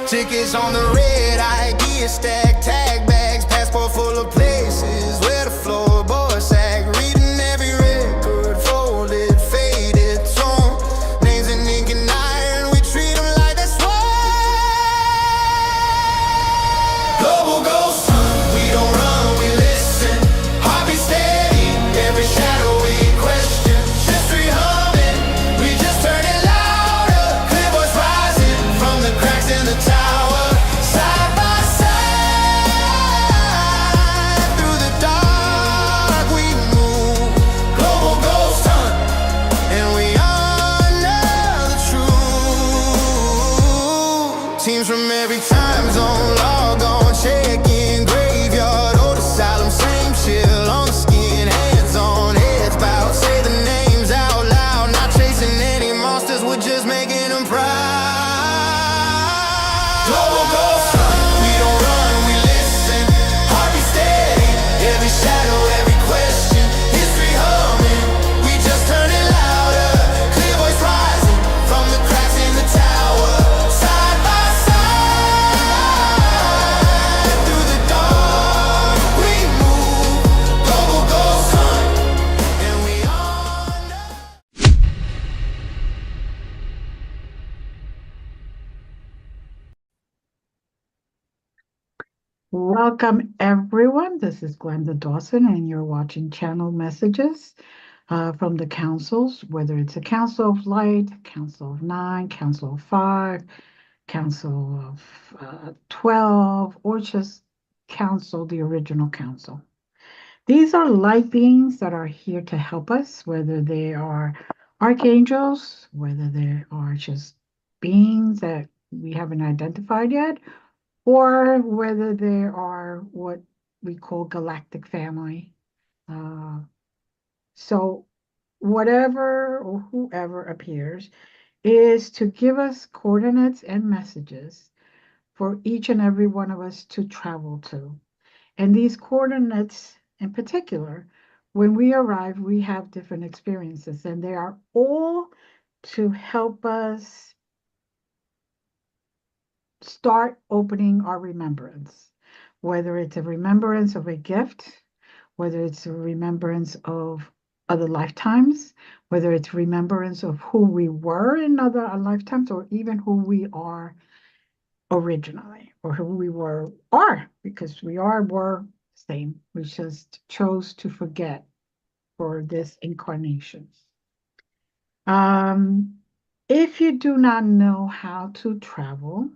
Tickets on the red, I get stacked, tag bags, passport full of places where the floorboards sag. Reading every record, folded, faded, torn. Names in ink and iron, we treat them like that's war. Global ghost hunt, we don't run, we listen. Heartbeat steady, every shadow we question. History humming, we just turn it louder. Clear voice rising from the cracks in the tower. Side by side, through the dark we move. Global ghost hunt, and we honor the truth. Teams from every time zone, log on, check in. Graveyard, old asylum, same chill on the skin. Hands on, heads bowed, say the names out loud. Not chasing any monsters, we're just making them proud. Global ghost hunt, we don't run, we listen. Heartbeat steady, every shadow, every question. History humming, we just turn it louder. Clear voice rising from the cracks in the tower. Side by side, through the dark we move. Global ghost hunt, and we honor. Welcome, everyone. This is Glenda Dawson, and you're watching Channel Messages from the councils, whether it's a Council of Light, Council of 9, Council of 5, Council of 12, or just Council, the original Council. These are light beings that are here to help us, whether they are archangels, whether they are just beings that we haven't identified yet, or whether they are what we call galactic family. So whatever or whoever appears is to give us coordinates and messages for each and every one of us to travel to. And these coordinates in particular, when we arrive, we have different experiences, and they are all to help us start opening our remembrance, whether it's a remembrance of a gift, whether it's a remembrance of other lifetimes, whether it's remembrance of who we were in other lifetimes, or even who we are originally, or who we are, because were same. We just chose to forget for this incarnation. If you do not know how to travel,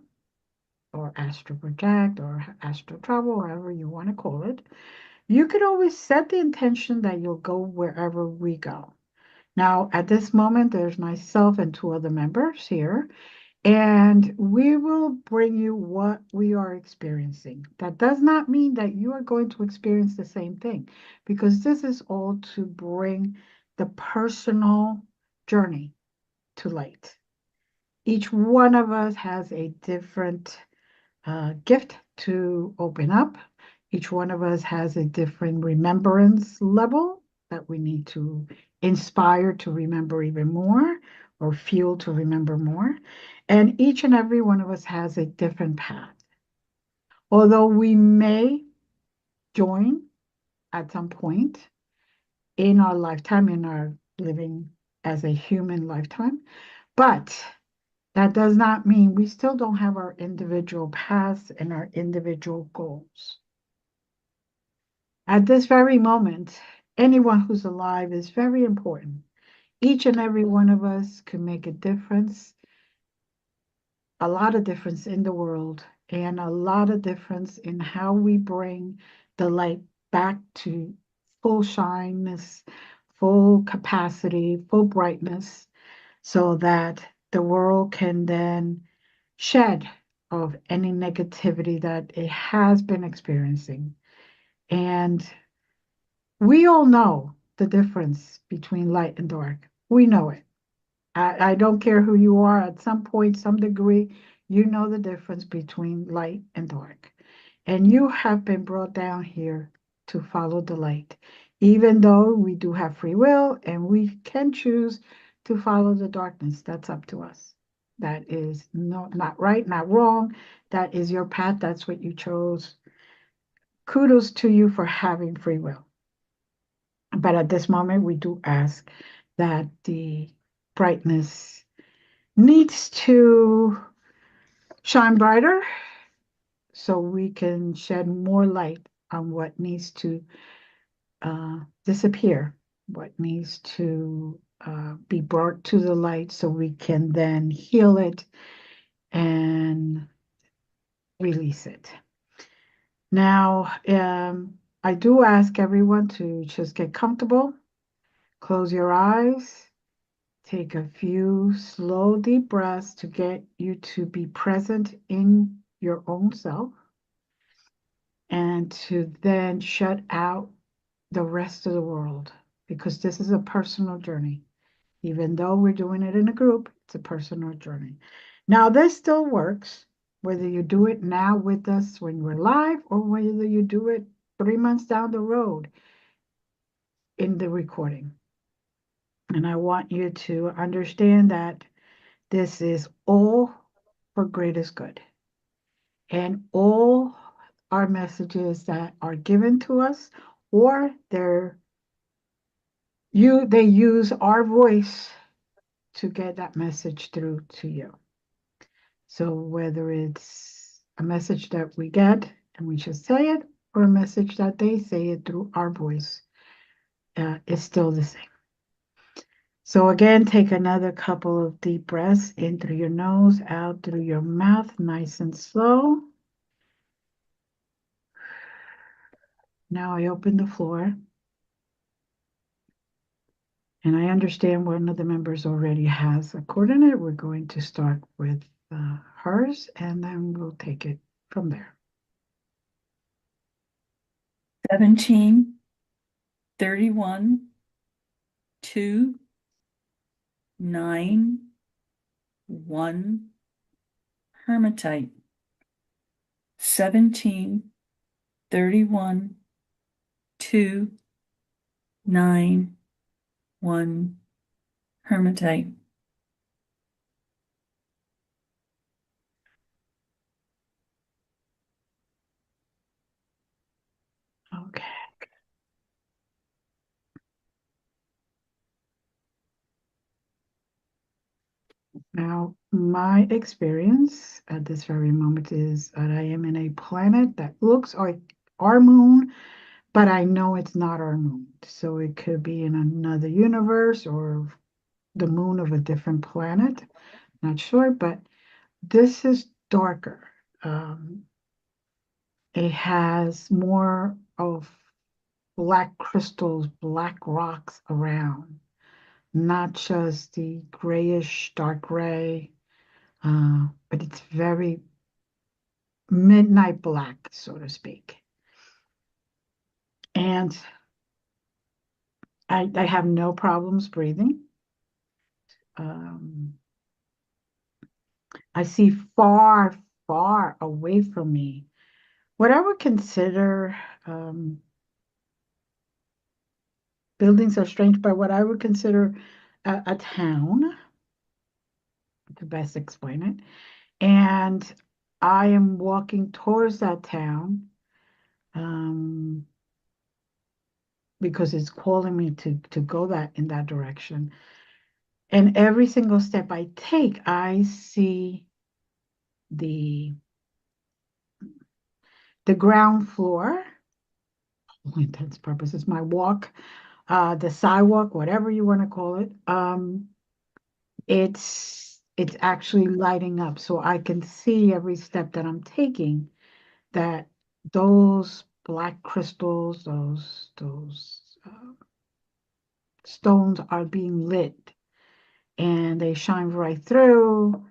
or astral project, or astral travel, however you want to call it, you could always set the intention that you'll go wherever we go. Now, at this moment, there's myself and 2 other members here, and we will bring you what we are experiencing. That does not mean that you are going to experience the same thing, because this is all to bring the personal journey to light. Each one of us has a different gift to open up. Each one of us has a different remembrance level that we need to inspire to remember even more, or fuel to remember more. And each and every one of us has a different path. Although we may join at some point in our lifetime, in our living as a human lifetime, but that does not mean we still don't have our individual paths and our individual goals. At this very moment, anyone who's alive is very important. Each and every one of us can make a difference, a lot of difference in the world, and a lot of difference in how we bring the light back to full shyness, full capacity, full brightness, so that the world can then shed of any negativity that it has been experiencing. And we all know the difference between light and dark. We know it. I don't care who you are, at some point, some degree, you know the difference between light and dark. And you have been brought down here to follow the light, even though we do have free will and we can choose to follow the darkness. That's up to us. That is not right, not wrong. That is your path. That's what you chose. Kudos to you for having free will. But at this moment, we do ask that the brightness needs to shine brighter so we can shed more light on what needs to disappear, what needs to be brought to the light so we can then heal it and release it. Now, I do ask everyone to just get comfortable, close your eyes, take a few slow, deep breaths to get you to be present in your own self and to then shut out the rest of the world because this is a personal journey. Even though we're doing it in a group, it's a personal journey. Now, this still works whether you do it now with us when we're live or whether you do it 3 months down the road in the recording. And I want you to understand that this is all for greatest good. And all our messages that are given to us, or they use our voice to get that message through to you. So whether it's a message that we get and we just say it, or a message that they say it through our voice, it's still the same. So again, take another couple of deep breaths in through your nose, out through your mouth, nice and slow. Now I open the floor. And I understand one of the members already has a coordinate. We're going to start with hers, and then we'll take it from there. 17, 31, 2, 9, 1, Hermitite. 17, 31, 2, 9, 1, Hermitite. Okay. Now, my experience at this very moment is that I am in a planet that looks like our moon, but I know it's not our moon. So it could be in another universe or the moon of a different planet. Not sure, but this is darker. It has more of black crystals, black rocks around, not just the grayish, dark gray, but it's very midnight black, so to speak. And I have no problems breathing. I see far, far away from me what I would consider buildings are strange, but what I would consider a town, to best explain it. And I am walking towards that town because it's calling me to go in that direction. And every single step I take, I see the ground floor, all intents and purposes, my walk, the sidewalk, whatever you want to call it. It's actually lighting up, so I can see every step that I'm taking that those black crystals, those stones are being lit, and they shine right through.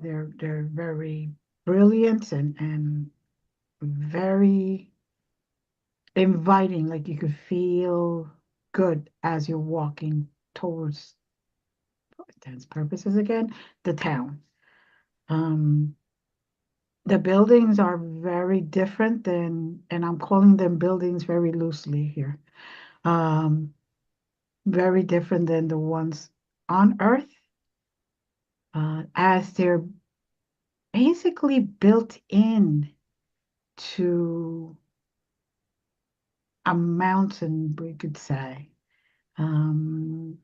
They're very brilliant and very inviting, like you could feel good as you're walking towards, for intents purposes again, the town. The buildings are very different than, and I'm calling them buildings very loosely here, very different than the ones on Earth. as they're basically built in to a mountain, we could say. Um,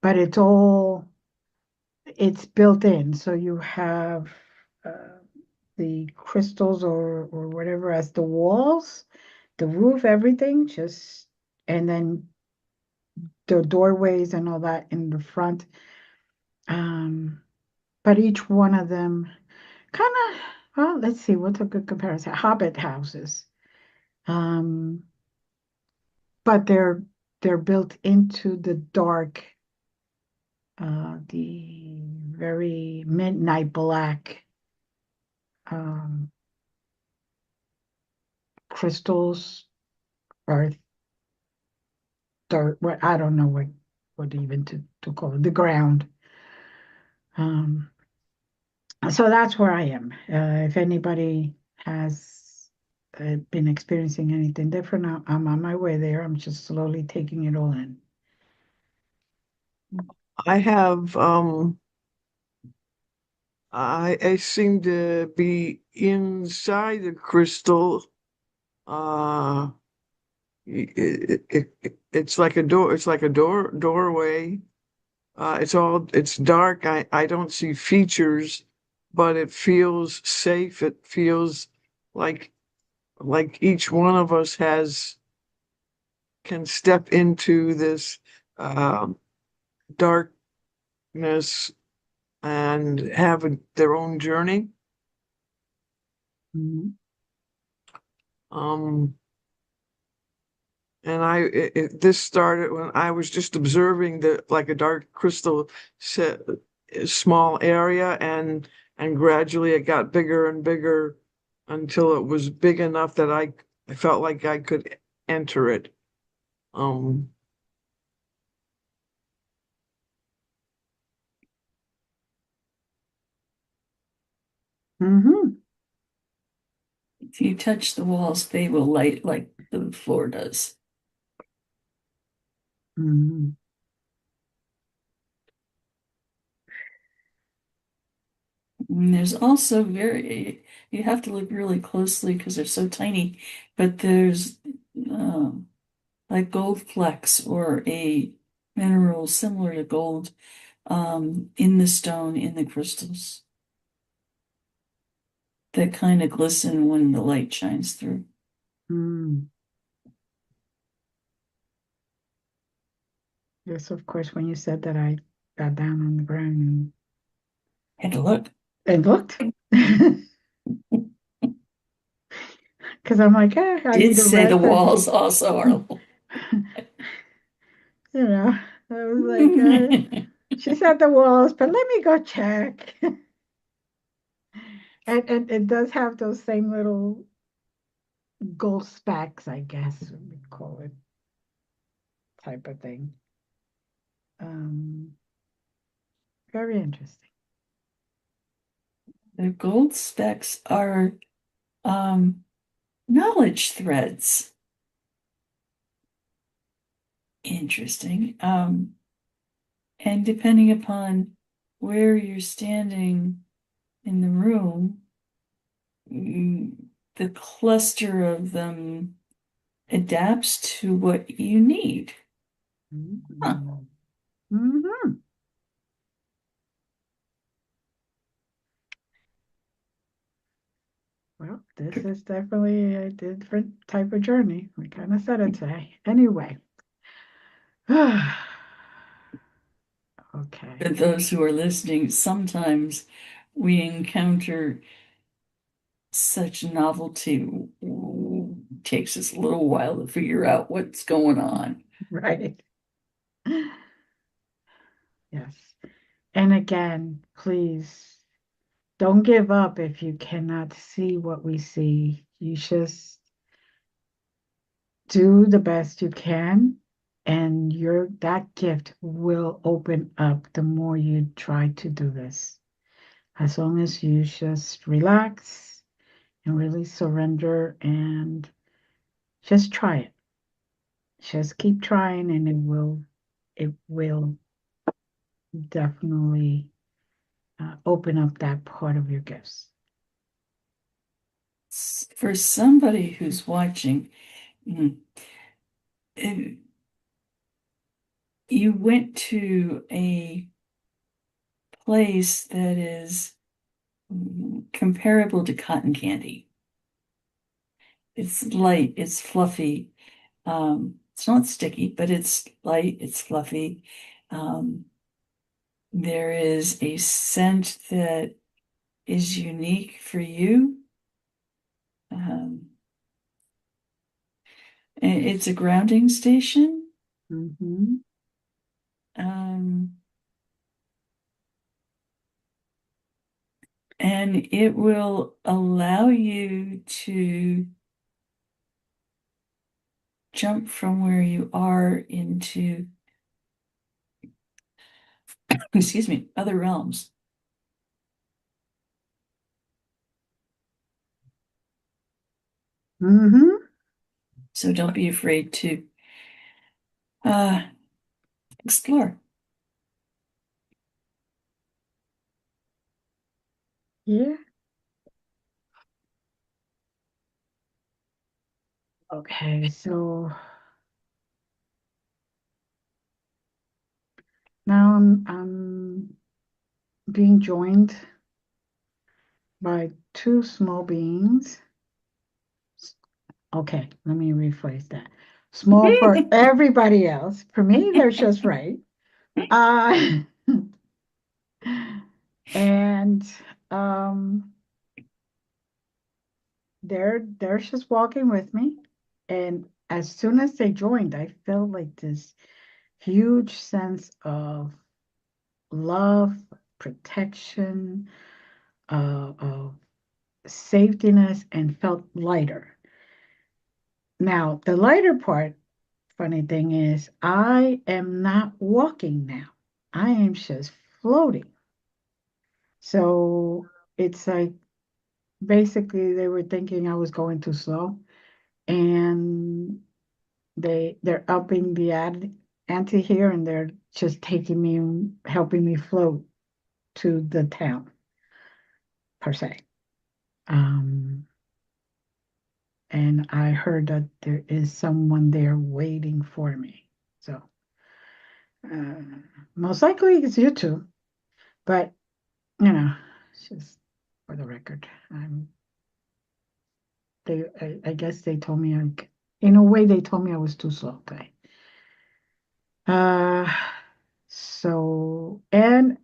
but it's built in. So you have the crystals or whatever as the walls, the roof, everything, just, and then the doorways and all that in the front. Um, but each one of them kind of, well, let's see, what's a good comparison? Hobbit houses. Um, but they're built into the dark, the very midnight black um, crystals or dirt. What I don't know what even to call it, the ground. Um, so that's where I am. If anybody has been experiencing anything different, I'm on my way there. I'm just slowly taking it all in. I have I seem to be inside the crystal. Uh it's like a door, it's like a doorway. It's dark. I don't see features, but it feels safe. It feels like each one of us has can step into this um darkness and have their own journey. Mhm. Um, and this started when I was just observing the like a dark crystal set, small area, and gradually it got bigger and bigger until it was big enough that I felt like I could enter it. Um, Mhm. If you touch the walls, they will light like the floor does. Mhm. And there's also you have to look really closely because they're so tiny, but there's um, like gold flecks or a mineral similar to gold in the stone, in the crystals that kind of glisten when the light shines through. Mm. Yes, of course, when you said that, I got down on the ground Had to look. and looked. Because I'm like, I Did need a say the rest. walls also are. I was like, she said the walls, but let me go check. And it does have those same little gold specks, I guess we call it, type of thing. Um, Very interesting. The gold specks are um, knowledge threads. Interesting. And depending upon where you're standing in the room, the cluster of them adapts to what you need. Huh. Mm-hmm. Well, this is definitely a different type of journey. We kind of said it today. Anyway. Okay. For those who are listening, sometimes we encounter such novelty, takes us a little while to figure out what's going on. Right. Yes. And again, please don't give up if you cannot see what we see. You just do the best you can, and that gift will open up the more you try to do this. As long as you just relax and really surrender and just try it. Just keep trying and it will definitely open up that part of your gifts. For somebody who's watching, if you went to a place that is comparable to cotton candy. It's light, it's fluffy. It's not sticky, but it's light, it's fluffy. There is a scent that is unique for you. It's a grounding station. Mm-hmm. And it will allow you to jump from where you are into, excuse me, other realms. Mm-hmm. So don't be afraid to explore. Yeah. Okay, so now I'm being joined by two small beings. Okay, let me rephrase that. Small for everybody else. For me, they're just right. Uh, and they're just walking with me. And as soon as they joined, I felt like this huge sense of love, protection, of safetiness, and felt lighter. Now, the lighter part, funny thing is, I am not walking now. I am just floating. So it's like basically they were thinking I was going too slow, and they're upping the ante here, and they're just taking me and helping me float to the town per se. Um, and I heard that there is someone there waiting for me. So uh, most likely it's you two, but it's just for the record. I guess they told me in a way they told me I was too slow today. Uh, so and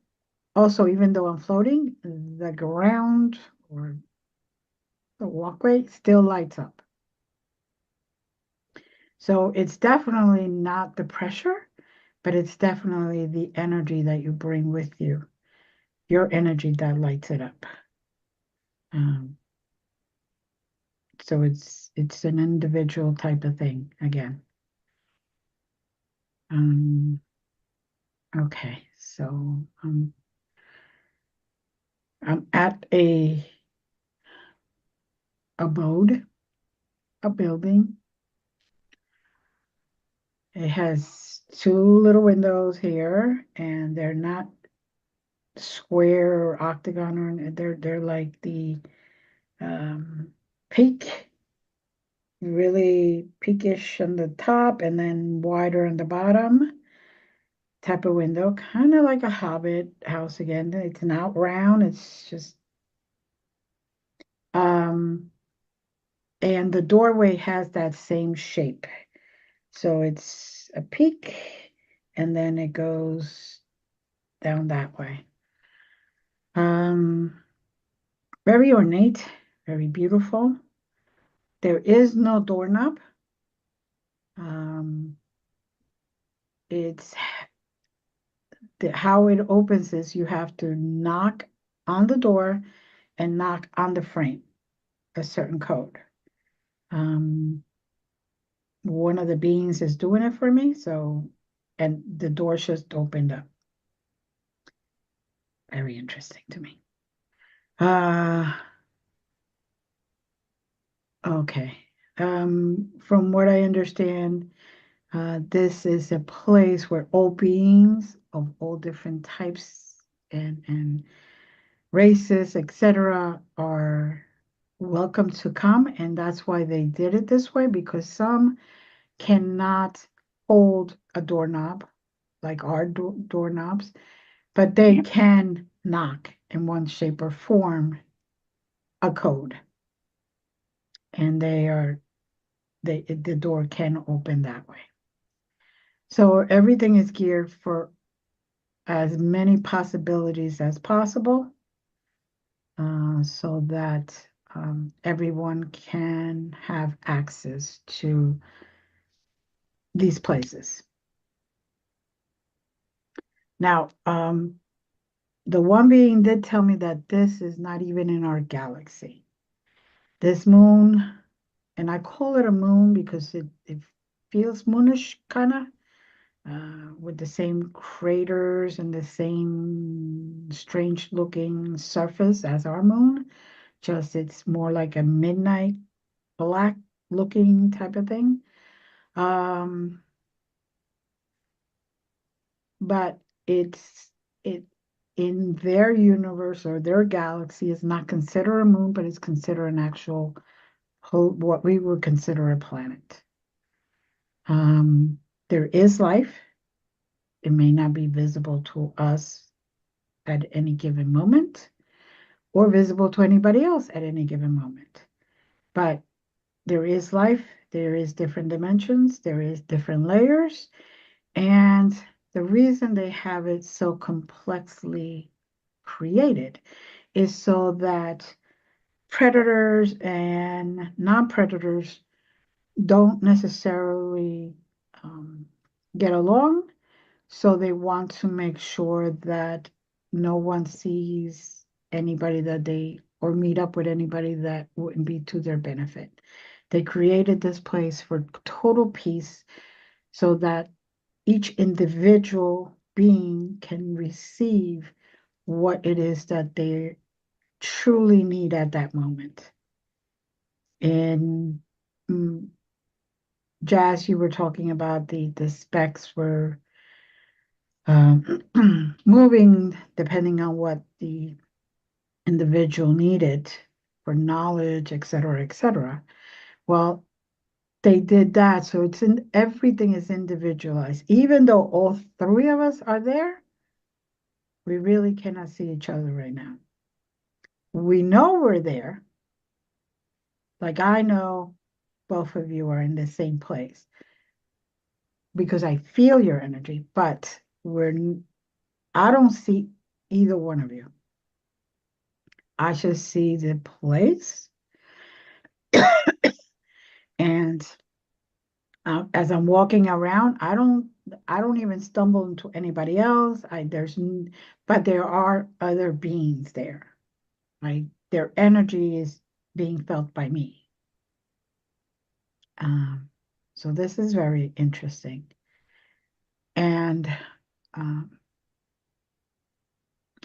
also even though I'm floating, the ground or the walkway still lights up. So it's definitely not the pressure, but it's definitely the energy that you bring with you, your energy that lights it up. Um, so it's an individual type of thing again. Um, okay, so I'm at a abode, a building. It has two little windows here, and they're not square or octagon, or they're like the peak, really peakish on the top, and then wider on the bottom type of window, kind of like a hobbit house again. It's not round, it's just and the doorway has that same shape. So it's a peak and then it goes down that way. Um, very ornate, very beautiful. There is no doorknob. Um, it's how it opens is you have to knock on the door and knock on the frame, a certain code. One of the beings is doing it for me, so and the door just opened up. Very interesting to me. Uh okay. From what I understand, this is a place where all beings of all different types and races, etc., are welcome to come. And that's why they did it this way, because some cannot hold a doorknob like our doorknobs, but they can knock in one shape or form a code. And the door can open that way. So everything is geared for as many possibilities as possible, so that everyone can have access to these places. Now, the one being did tell me that this is not even in our galaxy. This moon, and I call it a moon because it feels moonish, kind of, with the same craters and the same strange looking surface as our moon, just it's more like a midnight black looking type of thing. Um, but it in their universe or their galaxy is not considered a moon, but it's considered an actual what we would consider a planet. There is life. It may not be visible to us at any given moment or visible to anybody else at any given moment. But there is life, there is different dimensions, there is different layers, and the reason they have it so complexly created is so that predators and non-predators don't necessarily get along. So they want to make sure that no one sees anybody that they or meet up with anybody that wouldn't be to their benefit. They created this place for total peace so that each individual being can receive what it is that they truly need at that moment. And mm, Jazz, you were talking about the specs were um, moving depending on what the individual needed for knowledge, et cetera, et cetera. Well, they did that. So it's in everything is individualized. Even though all three of us are there, we really cannot see each other right now. We know we're there. Like I know both of you are in the same place because I feel your energy, but I don't see either one of you. I just see the place. And as I'm walking around, I don't even stumble into anybody else. But there are other beings there, right? Their energy is being felt by me. Um, so this is very interesting. And um,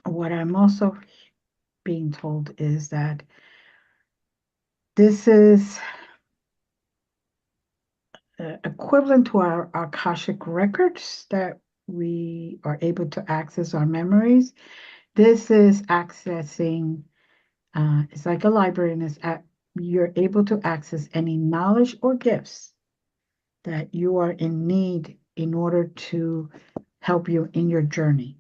what I'm also being told is that this is equivalent to our Akashic records that we are able to access our memories. This is accessing, it's like a library, and you're able to access any knowledge or gifts that you are in need in order to help you in your journey.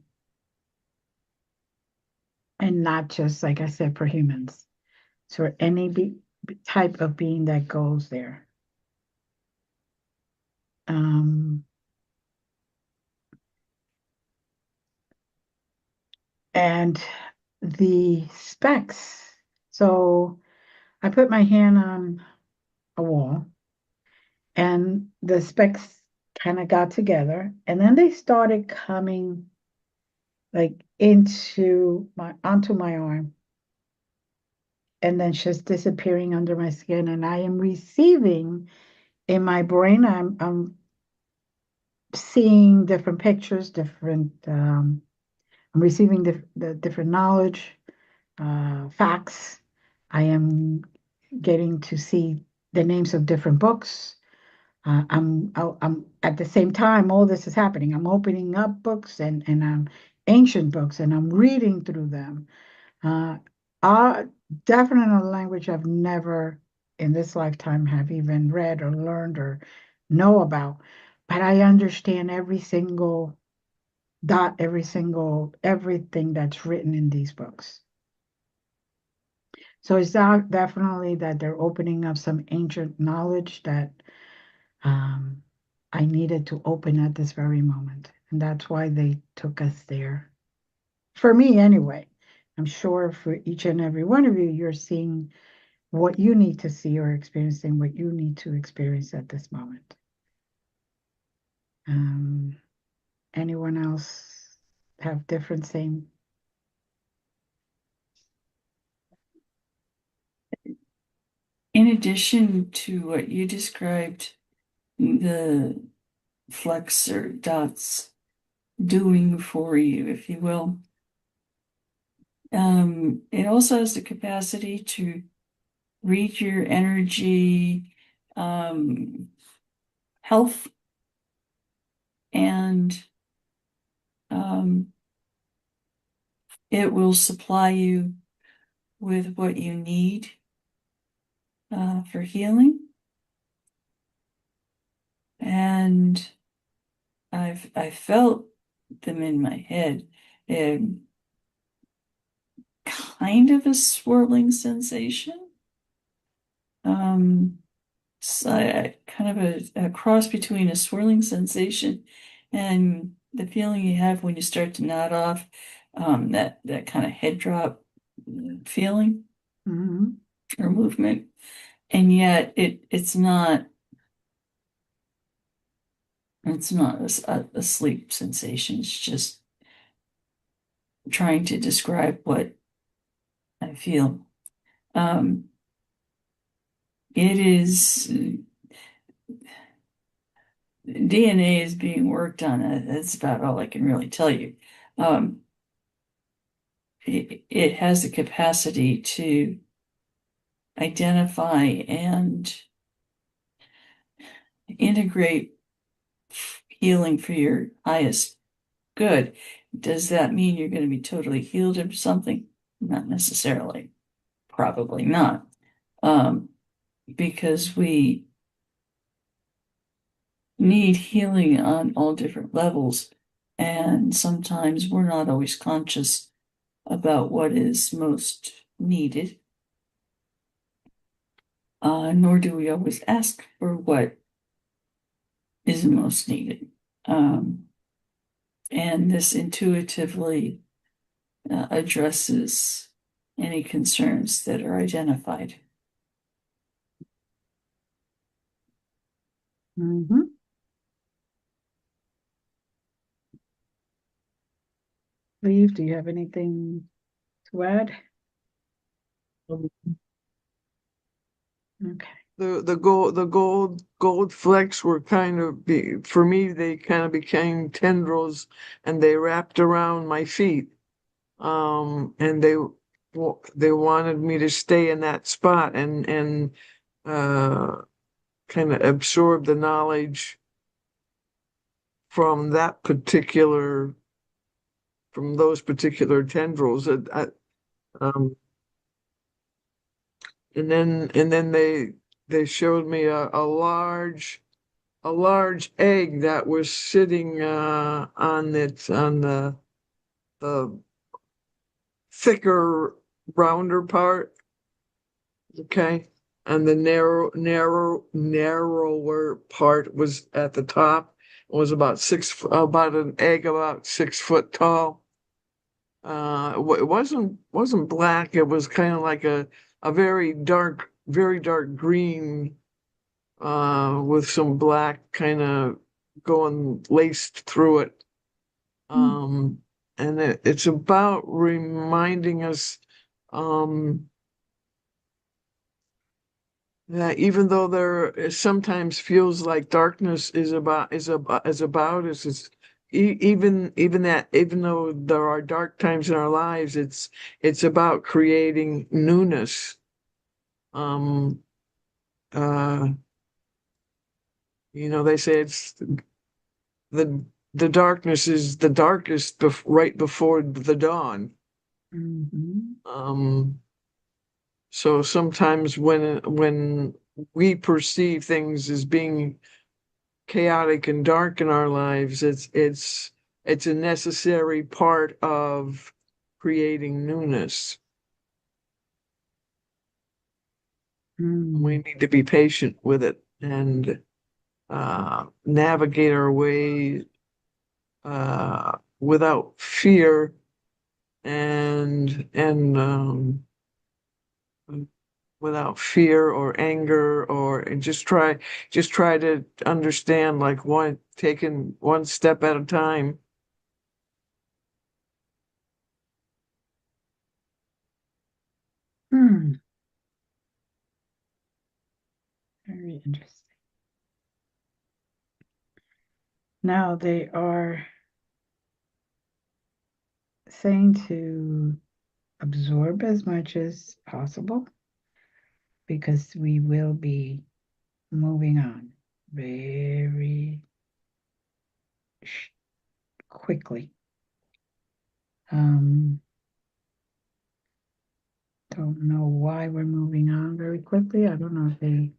And not just, like I said, for humans. So any type of being that goes there. Um, and the specs. So I put my hand on a wall and the specs kind of got together and then they started coming like onto my arm and then just disappearing under my skin. And I am receiving in my brain, I'm seeing different pictures, I'm receiving the different knowledge, facts. I am getting to see the names of different books. I'm at the same time, all this is happening. I'm opening up books and ancient books, and I'm reading through them. Uh, uh, definitely a language I've never in this lifetime have even read or learned or know about, but I understand every single dot, everything that's written in these books. So it's definitely that they're opening up some ancient knowledge that um, I needed to open at this very moment. And that's why they took us there. For me, anyway. I'm sure for each and every one of you, you're seeing what you need to see or experiencing what you need to experience at this moment. Um, anyone else have different same? In addition to what you described, the flexor dots doing for you, if you will, it also has the capacity to read your energy, health, and it will supply you with what you need for healing. And I felt them in my head, kind of a swirling sensation. So kind of a cross between a swirling sensation and the feeling you have when you start to nod off, that kind of head drop feeling Mhm. or movement. And yet it's not a sleep sensation. It's just trying to describe what I feel. It is DNA is being worked on. That's about all I can really tell you. It has the capacity to identify and integrate healing for your highest good. Does that mean you're going to be totally healed of something? Not necessarily. Probably not. Because we need healing on all different levels, and sometimes we're not always conscious about what is most needed, nor do we always ask for what is most needed. And this intuitively addresses any concerns that are identified. Mhm. Leave, do you have anything to add? Um, Okay. The gold flecks were kind of for me, they kind of became tendrils and they wrapped around my feet. And they wanted me to stay in that spot and uh kind of absorb the knowledge from those particular tendrils. Um, and then they showed me a large egg that was sitting on the thicker, rounder part. Okay. And the narrower part was at the top. It was about an egg about 6 foot tall. It wasn't black. It was kind of like a very dark green, with some black kind of going laced through it. Mm. And it's about reminding us, that even though sometimes feels like darkness is about us, even though there are dark times in our lives, it's about creating newness. Um, uh, they say the darkness is the darkest right before the dawn. Mhm. So sometimes when we perceive things as being chaotic and dark in our lives, it's a necessary part of creating newness. We need to be patient with it and navigate our way without fear and without fear or anger or and just try to understand like taking one step at a time. Very interesting. Now they are saying to absorb as much as possible because we will be moving on very quickly. Don't know why we're moving on very quickly. I don't know if they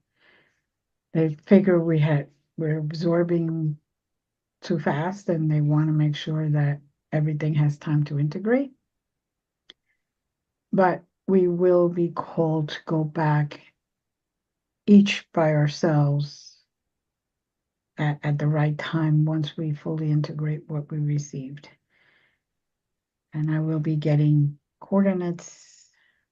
figure we're absorbing too fast and they want to make sure that everything has time to integrate. But we will be called to go back each by ourselves at the right time once we fully integrate what we received. And I will be getting coordinates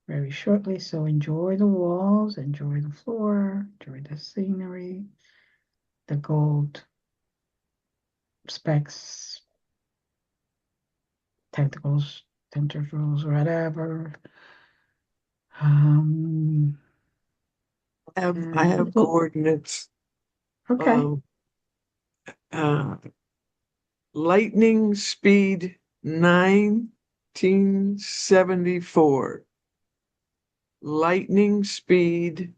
very shortly. So enjoy the walls, enjoy the floor, enjoy the scenery, the gold specks, tentacles, tendrils, whatever. I have coordinates. Okay. Uh, lightning speed 1974. Lightning speed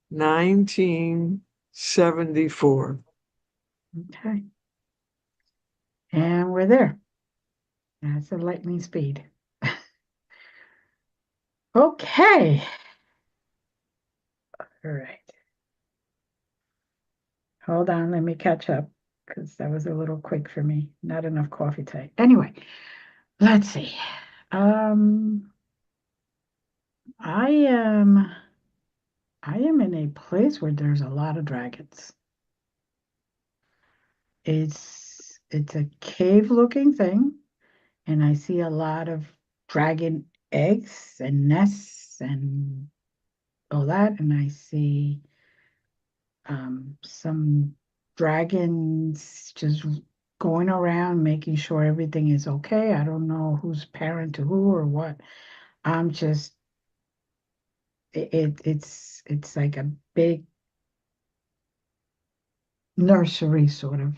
1974. Okay. And we're there. That's a lightning speed. Okay. All right. Hold on, let me catch up because that was a little quick for me. Not enough coffee today. Anyway, let's see. I am in a place where there's a lot of dragons. It's a cave looking thing, and I see a lot of dragon eggs and nests and all that, and I see some dragons just going around making sure everything is okay. I don't know who's parent to who or what. I'm just it's like a big nursery sort of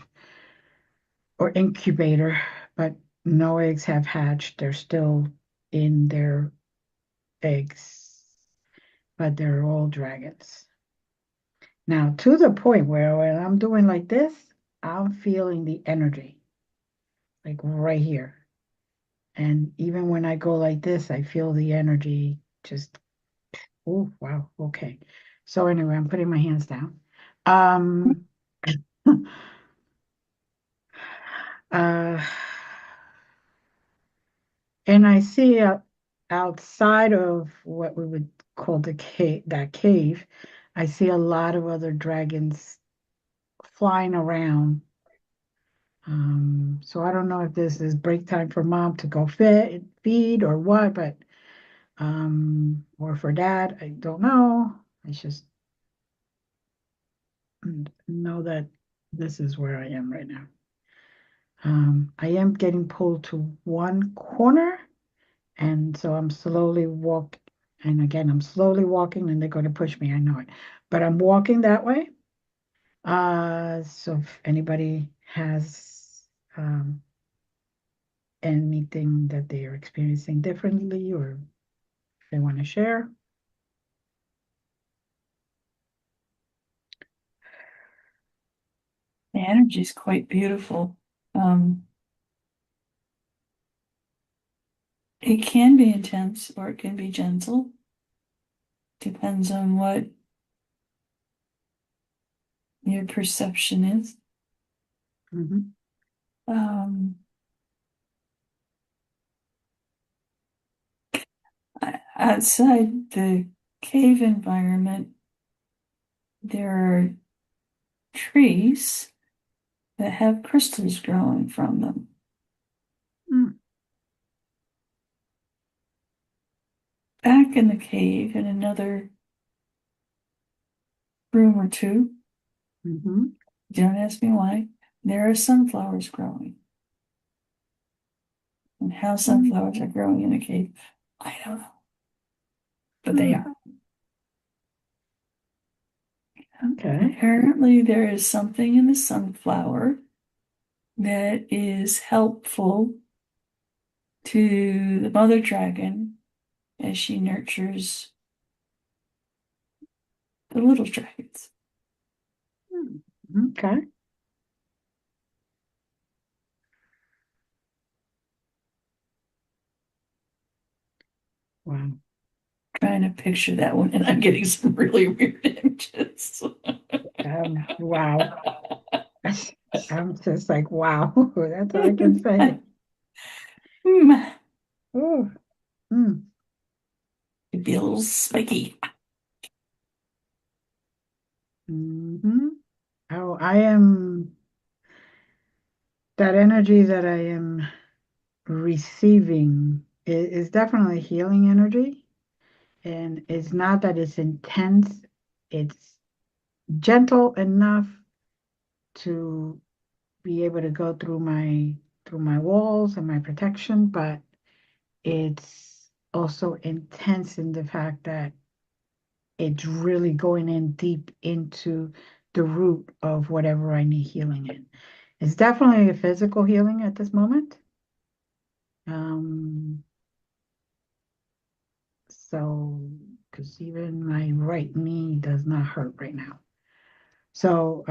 or incubator, but no eggs have hatched. They're still in their eggs, but they're all dragons. Now, to the point where when I'm doing like this, I'm feeling the energy, like right here. And even when I go like this, I feel the energy just, oh, wow, okay. So anyway, I'm putting my hands down. Um, uh, and I see outside of what we would call that cave, I see a lot of other dragons flying around. So I don't know if this is break time for mom to go feed or what, but or for dad, I don't know. I just know that this is where I am right now. I am getting pulled to one corner, and so I'm slowly walking. And again, I'm slowly walking, and they're going to push me. I know it, but I'm walking that way. So if anybody has anything that they are experiencing differently or they want to share. The energy is quite beautiful. It can be intense or it can be gentle. Depends on what your perception is. Mhm. Outside the cave environment, there are trees that have crystals growing from them. Mm. Back in the cave, in another room or two, Mhm. don't ask me why, there are sunflowers growing. And how sunflowers are growing in a cave, I don't know. But they Mm. are. Okay. Apparently, there is something in the sunflower that is helpful to the mother dragon as she nurtures the little dragons. Mm. Okay. Wow. Trying to picture that one, and I'm getting some really weird images. Wow. I'm just like, wow. That's all I can say. Hmm, Oh. Mm. it'd be a little spiky. Hmm. Oh, I am that energy that I am receiving is definitely healing energy. And it's not that it's intense, it's gentle enough to be able to go through my walls and my protection, but it's also intense in the fact that it's really going in deep into the root of whatever I need healing in. It's definitely a physical healing at this moment. Um, so, because even my right knee does not hurt right now. So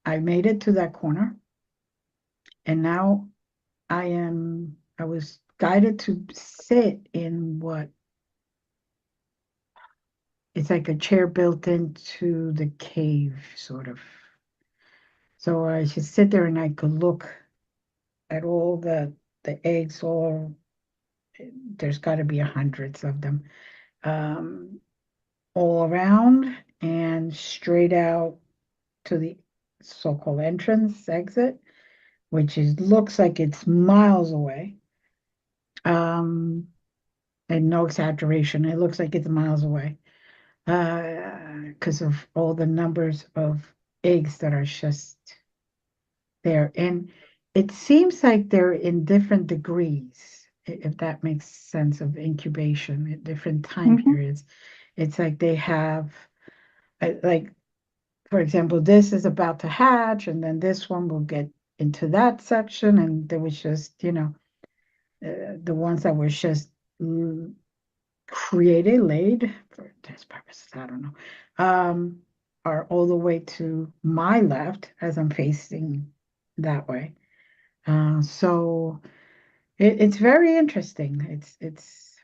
I made it to that corner, and now I was guided to sit in what it's like a chair built into the cave, sort of. So I should sit there and I could look at all the eggs, all there's got to be hundreds of them, um, all around and straight out to the so-called entrance exit, which is looks like it's miles away. Um, and no exaggeration, it looks like it's miles away because of all the numbers of eggs that are just there. And it seems like they're in different degrees, if that makes sense, of incubation at different time Mhm. periods. It's like they have, like, for example, this is about to hatch, and then this one will get into that section. And there was just, the ones that were just created, laid for test purposes, I don't know, are all the way to my left as I'm facing that way. So it's very interesting. It's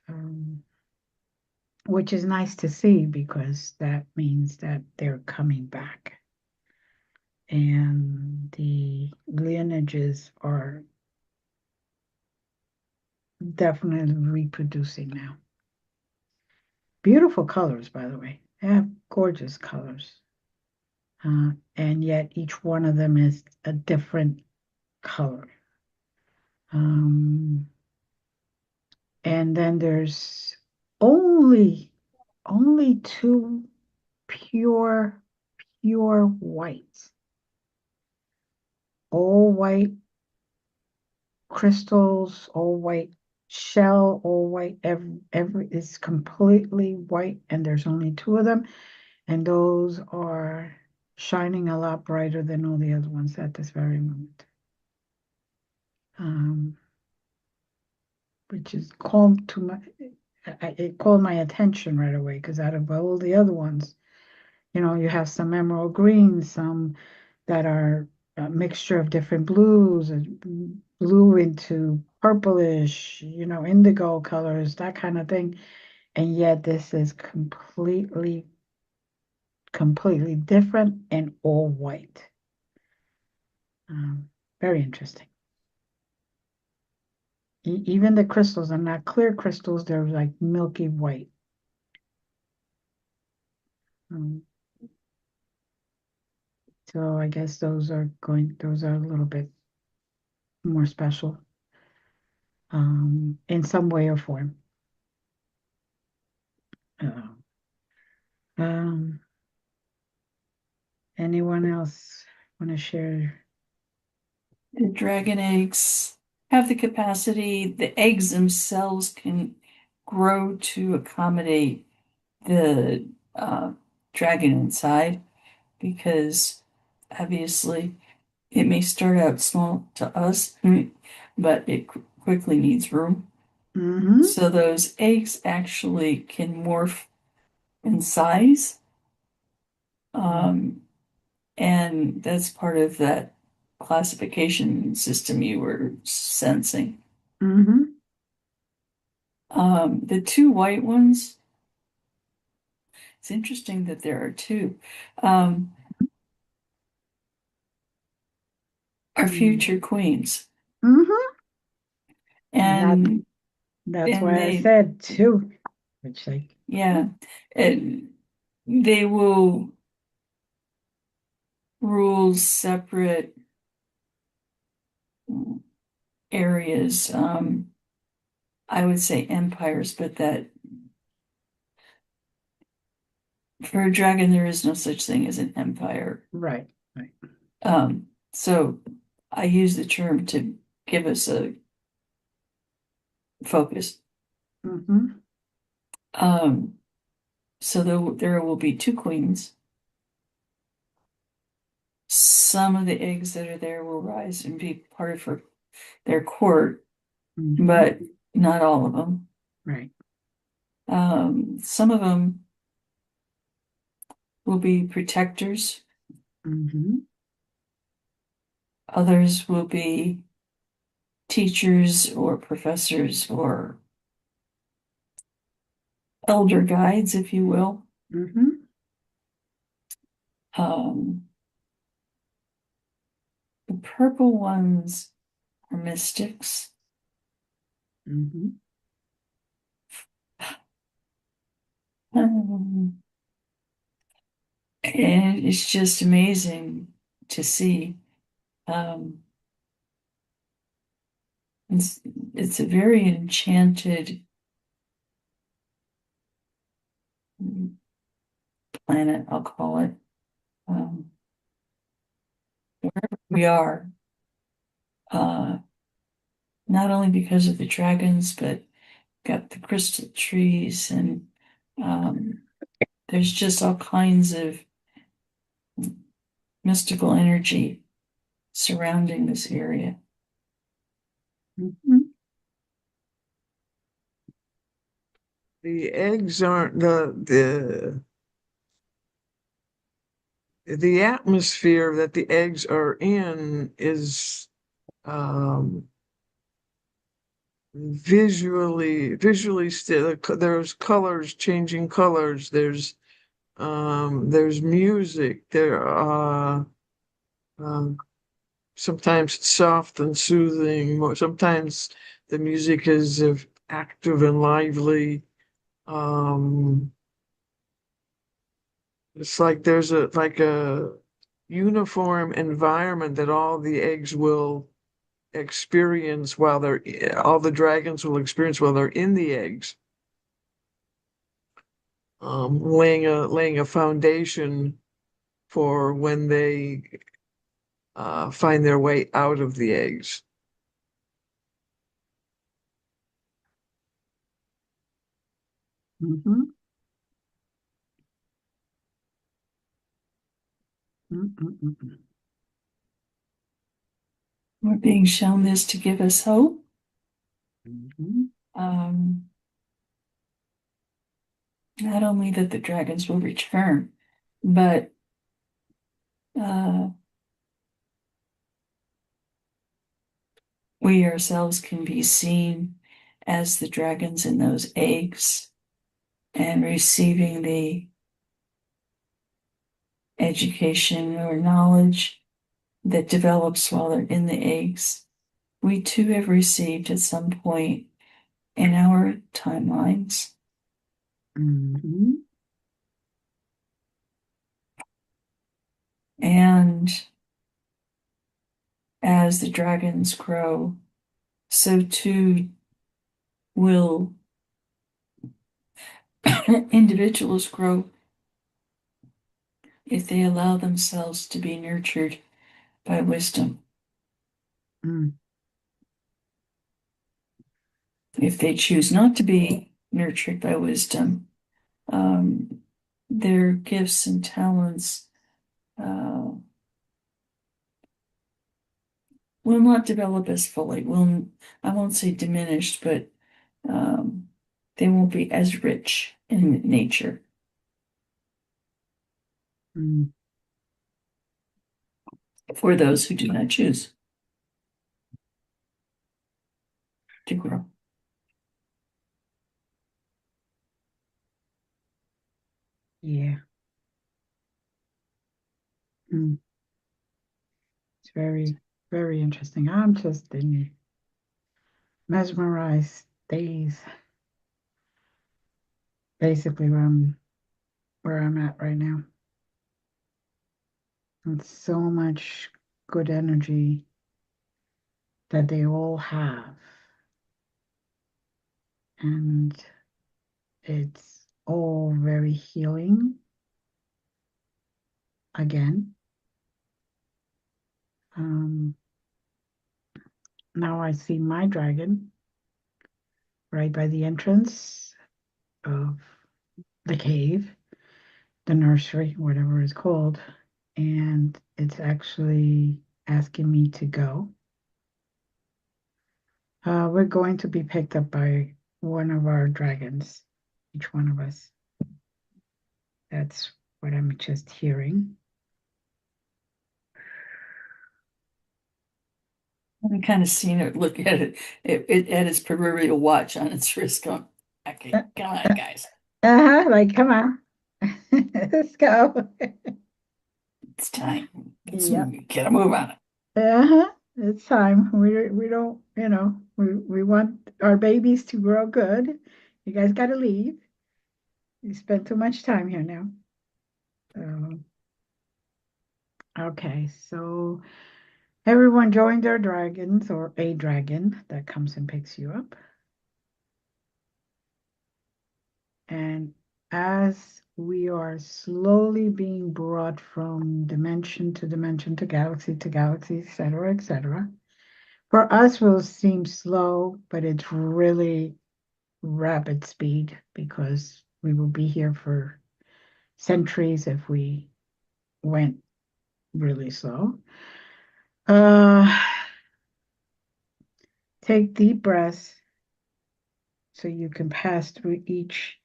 which is nice to see because that means that they're coming back and the lineages are definitely reproducing now. Beautiful colors, by the way. They have gorgeous colors. And yet each one of them is a different color. Um, and then there's only only two pure pure whites, all white crystals, all white shell, all white. Every is completely white, and there's only two of them, and those are shining a lot brighter than all the other ones at this very moment. Um, which is called to my it called my attention right away because out of all the other ones, you have some emerald green, some that are a mixture of different blues, and blue into purplish, indigo colors, that kind of thing. And yet this is completely different and all white. Very interesting. Even the crystals are not clear crystals, they're like milky white. Um, so I guess those are a little bit more special in some way or form. Uh, um, anyone else want to share? The dragon eggs have the capacity, the eggs themselves can grow to accommodate the dragon inside, because obviously it may start out small to us, but it quickly needs room. Mm-hmm. So those eggs actually can morph in size. And that's part of that classification system you were sensing. Mm-hmm. The two white ones, it's interesting that there are two, are future queens. Mm-hmm. And That's and why I they, said two, which like, yeah, and they will rule separate areas. I would say empires, but that for a dragon, there is no such thing as an empire. right, right. So I use the term to give us a focus. Mm-hmm. Um, so there will be two queens. Some of the eggs that are there will rise and be part of their court, Mm-hmm. but not all of them. Right. Some of them will be protectors. Mm-hmm. Others will be teachers or professors or elder guides, if you will. Mm-hmm. Um, the purple ones are mystics. Mm-hmm. Um, and it's just amazing to see. Um, it's, it's a very enchanted planet, I'll call it. Wherever we are, uh, not only because of the dragons, but got the crystal trees, and um, there's just all kinds of mystical energy surrounding this area. Mm-hmm. The eggs aren't the atmosphere that the eggs are in is um visually still. There's colors, changing colors, there's music, um sometimes it's soft and soothing, sometimes the music is active and lively. um It's like there's a uniform environment that all the eggs will experience while all the dragons will experience while they're in the eggs. Laying a foundation for when they find their way out of the eggs. Mm-hmm. Mm-hmm. We're being shown this to give us hope. Mm-hmm. Um, not only that the dragons will return, but we ourselves can be seen as the dragons in those eggs and receiving the education or knowledge that develops while they're in the eggs. We too have received at some point in our timelines. Mm-hmm. And as the dragons grow, so too will individuals grow if they allow themselves to be nurtured by wisdom. Mm. If they choose not to be nurtured by wisdom, their gifts and talents will not develop as fully. I won't say diminished, but they won't be as rich in nature. Mm. For those who do not choose to grow. Yeah. Mm. It's very, very interesting. I'm just in mesmerized days, basically where I'm at right now. It's so much good energy that they all have. And it's all very healing again. Now I see my dragon right by the entrance of the cave, the nursery, whatever it's called. And it's actually asking me to go. We're going to be picked up by one of our dragons, each one of us. That's what I'm just hearing. I'm kind of seeing it, look at it at its proverbial watch on its wrist going, okay, come on, guys. Like, come on. Let's go. It's time. Yep. Get a move on it. It's time. We don't, we want our babies to grow good. You guys got to leave. You spent too much time here now. Okay, so everyone join their dragons or a dragon that comes and picks you up. And as we are slowly being brought from dimension to galaxy, etc., for us will seem slow, but it's really rapid speed because we will be here for centuries if we went really slow. Take deep breaths so you can pass through each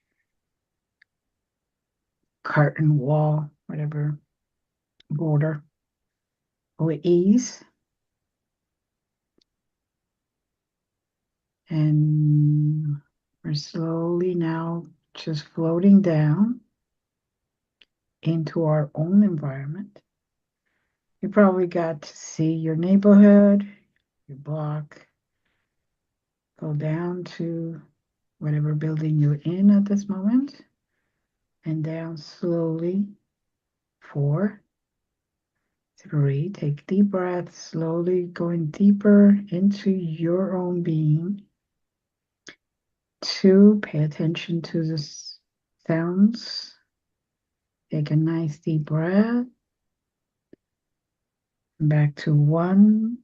curtain, wall, whatever border with ease. And we're slowly now just floating down into our own environment. You probably got to see your neighborhood, your block, go down to whatever building you're in at this moment, and down slowly. 4, 3, take deep breaths, slowly going deeper into your own being. 2, pay attention to the sounds. Take a nice deep breath. Back to 1,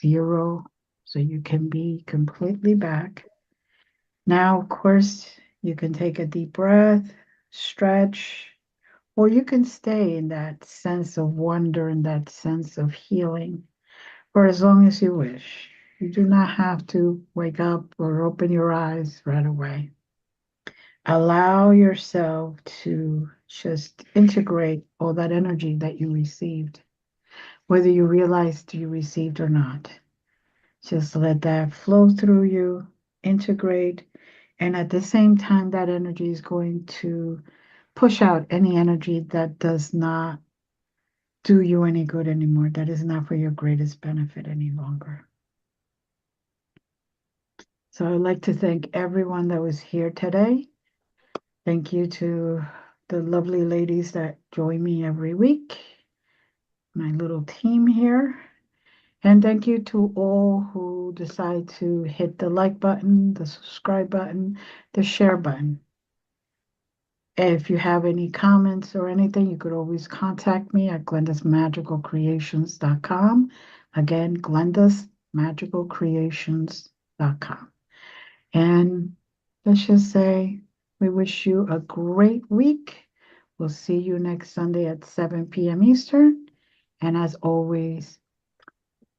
0, so you can be completely back. Now, of course, you can take a deep breath, stretch, or you can stay in that sense of wonder and that sense of healing for as long as you wish. You do not have to wake up or open your eyes right away. Allow yourself to just integrate all that energy that you received whether you realized you received or not. Just let that flow through you, integrate, and at the same time, that energy is going to push out any energy that does not do you any good anymore, that is not for your greatest benefit any longer. So I'd like to thank everyone that was here today. Thank you to the lovely ladies that join me every week, my little team here. And thank you to all who decide to hit the like button, the subscribe button, the share button. If you have any comments or anything, you could always contact me at glendasmagicalcreations.com. Again, glendasmagicalcreations.com. And let's just say we wish you a great week. We'll see you next Sunday at 7 p.m. Eastern. And as always,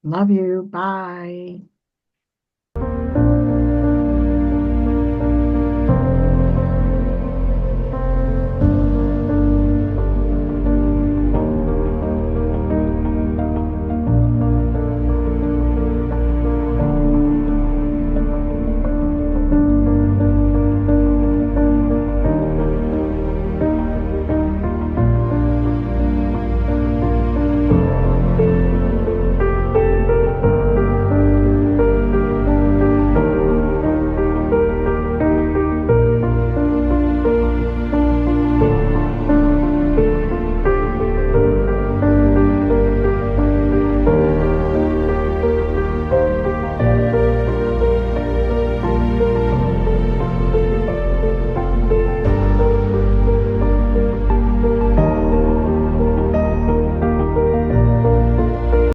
love you. Bye.